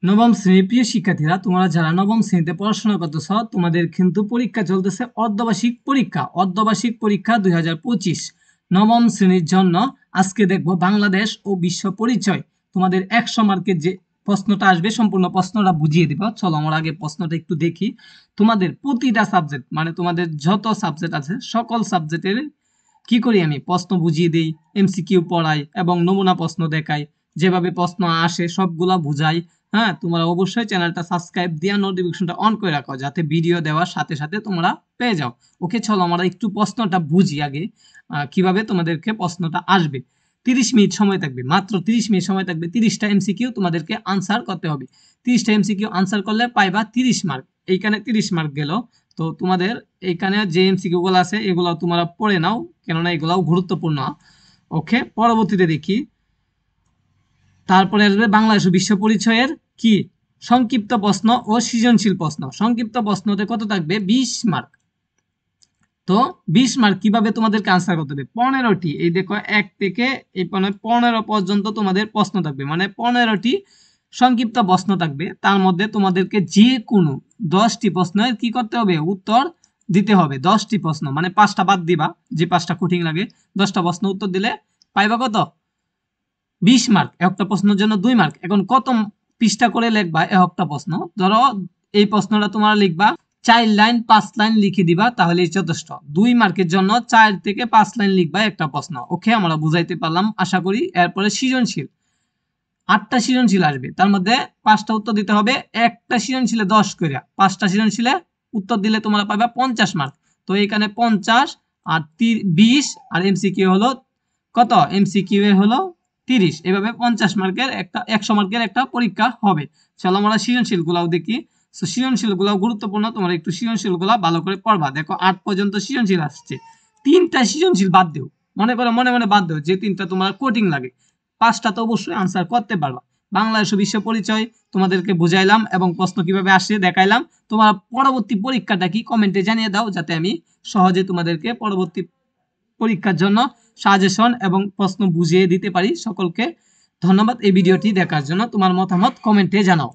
নবম শ্রেণীর প্রিয় শিক্ষার্থীরা, তোমরা যারা নবম শ্রেণীতে পড়াশোনা করতেছ, তোমাদের কিন্তু পরীক্ষা চলতেছে অর্ধবার্ষিক পরীক্ষা 2025 নবম শ্রেণীর জন্য। আজকে দেখব বাংলাদেশ ও বিশ্ব পরিচয়। তোমাদের 100 মার্কের যে প্রশ্নটা আসবে, সম্পূর্ণ প্রশ্নটা বুঝিয়ে দিব। চলো আমরা আগে প্রশ্নটা একটু দেখি। তোমাদের প্রতিটা সাবজেক্ট, মানে তোমাদের যত সাবজেক্ট আছে সকল সাবজেক্টের কি করি আমি প্রশ্ন বুঝিয়ে দিই, এমসিকিউ পড়াই এবং নমুনা প্রশ্ন দেখাই। যেভাবে প্রশ্ন আসে সবগুলা বুঝাই। হ্যাঁ, তোমরা অবশ্যই চ্যানেলটা সাবস্ক্রাইব দিয়ে নোটিফিকেশনটা অন করে রাখো, যাতে ভিডিও দেওয়ার সাথে সাথে তোমরা পেয়ে যাও। ওকে, চলো আমরা একটু প্রশ্নটা বুঝি আগে। কিভাবে তোমাদেরকে প্রশ্নটা আসবে। 30 মিনিট সময় থাকবে, মাত্র 30 মিনিট সময় থাকবে। 30টা এমসিকিউ তোমাদেরকে আনসার করতে হবে। 30টা এমসিকিউ আনসার করলে পাইবা 30 মার্ক। এইখানে 30 মার্ক গেল। তো তোমাদের এইখানে যে এমসিকিউ গুলো আছে এগুলো তোমরা পড়ে নাও, কেননা এগুলাও গুরুত্বপূর্ণ। ওকে, পরবর্তীতে দেখি। তারপরে আসবে বাংলাদেশ ও বিশ্ব পরিচয়ের কি সংক্ষিপ্ত প্রশ্ন ও সৃজনশীল প্রশ্ন। সংক্ষিপ্ত প্রশ্নতে কত থাকবে? 20 মার্ক। তো 20 মার্ক কিভাবে তোমাদেরকে আনসার করতে হবে? 15টি, এই দেখো 1 থেকে এই 15 পর্যন্ত তোমাদের প্রশ্ন থাকবে, মানে 15টি সংক্ষিপ্ত প্রশ্ন থাকবে। তার মধ্যে তোমাদেরকে যে কোনো 10টি প্রশ্নের কি করতে হবে? উত্তর দিতে হবে। 10টি প্রশ্ন মানে 5টা বাদ দিবা, যে 5টা কঠিন লাগে। 10টা প্রশ্ন উত্তর দিলে পাইবা কত? 20 মার্ক। একটা প্রশ্নের জন্য 2 মার্ক। এখন কত পৃষ্ঠা করে লিখবা একটা প্রশ্ন? ধরো এই প্রশ্নটা তোমরা লিখবা 4 লাইন 5 লাইন লিখে দিবা, তাহলেই যথেষ্ট। 2 মার্কের জন্য 4 থেকে 5 লাইন লিখবা একটা প্রশ্ন। ওকে, আমরা বুঝাইতে পারলাম আশা করি। এরপরে সৃজনশীল, 8টা সৃজনশীল আসবে, তার মধ্যে 5টা উত্তর দিতে হবে। একটা সৃজনশীলে 10 করে, 5টা সৃজনশীলে উত্তর দিলে তোমরা পাবে 50 মার্ক। তো এখানে 50 আর 20 আর এমসিকিউ হলো কত? এমসিকিউ এ হলো 30। এভাবে 50 মার্কের একটা 100 মার্কের একটা পরীক্ষা হবে। চলো আমরা সৃজনশীল গুলাও দেখি। তো সৃজনশীল গুলাও গুরুত্বপূর্ণ, তোমরা একটু সৃজনশীল গুলা ভালো করে পড়বা। দেখো 8 পর্যন্ত সৃজনশীল আসছে। 3টা সৃজনশীল বাদ দিও, মনে করো মনে মনে বাদ দিও যে 3টা তোমার কঠিন লাগে। 5টা তো অবশ্যই আনসার করতে পারবা। বাংলাদেশ ও বিশ্ব পরিচয় তোমাদেরকে বুঝাইলাম এবং প্রশ্ন কিভাবে আসে দেখাইলাম। তোমার পরবর্তী পরীক্ষাটা কি কমেন্টে জানিয়ে দাও, যাতে আমি সহজে তোমাদেরকে পরবর্তী পরীক্ষার জন্য সাজেশন এবং প্রশ্ন বুঝিয়ে দিতে পারি সকলকে। ধন্যবাদ এই ভিডিওটি দেখার জন্য। তোমার মতামত কমেন্টে জানাও।